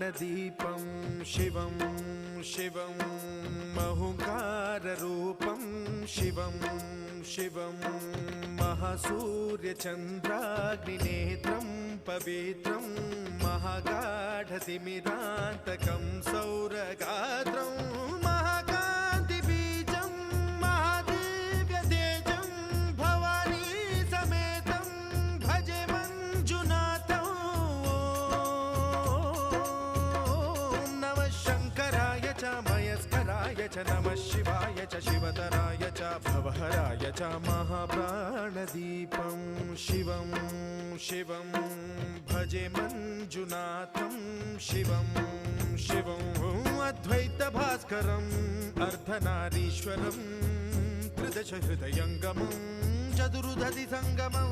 महाप्राणदीपं शिवं शिवं महुङ्काररूपं शिवं शिवं महासूर्यचन्द्राग्निनेत्रं पवित्रं महागाढतिमिरान्तकं सौरगात्रं महाकान्तिबीजं महादिव्यतेजं भवानी समेतं भजे मञ्जुनाथं। ॐ नमः शङ्कराय च मयस्कराय च नमः शिवाय च शिवतराय च भवहराय च महाप्राणदीपं शिवं शिवं भजे मञ्जुनाथं शिवं शिवं अद्वैतभास्करम् अर्धनारीश्वरं त्रिदशहृदयङ्गमं चतुर्दधिसङ्गमं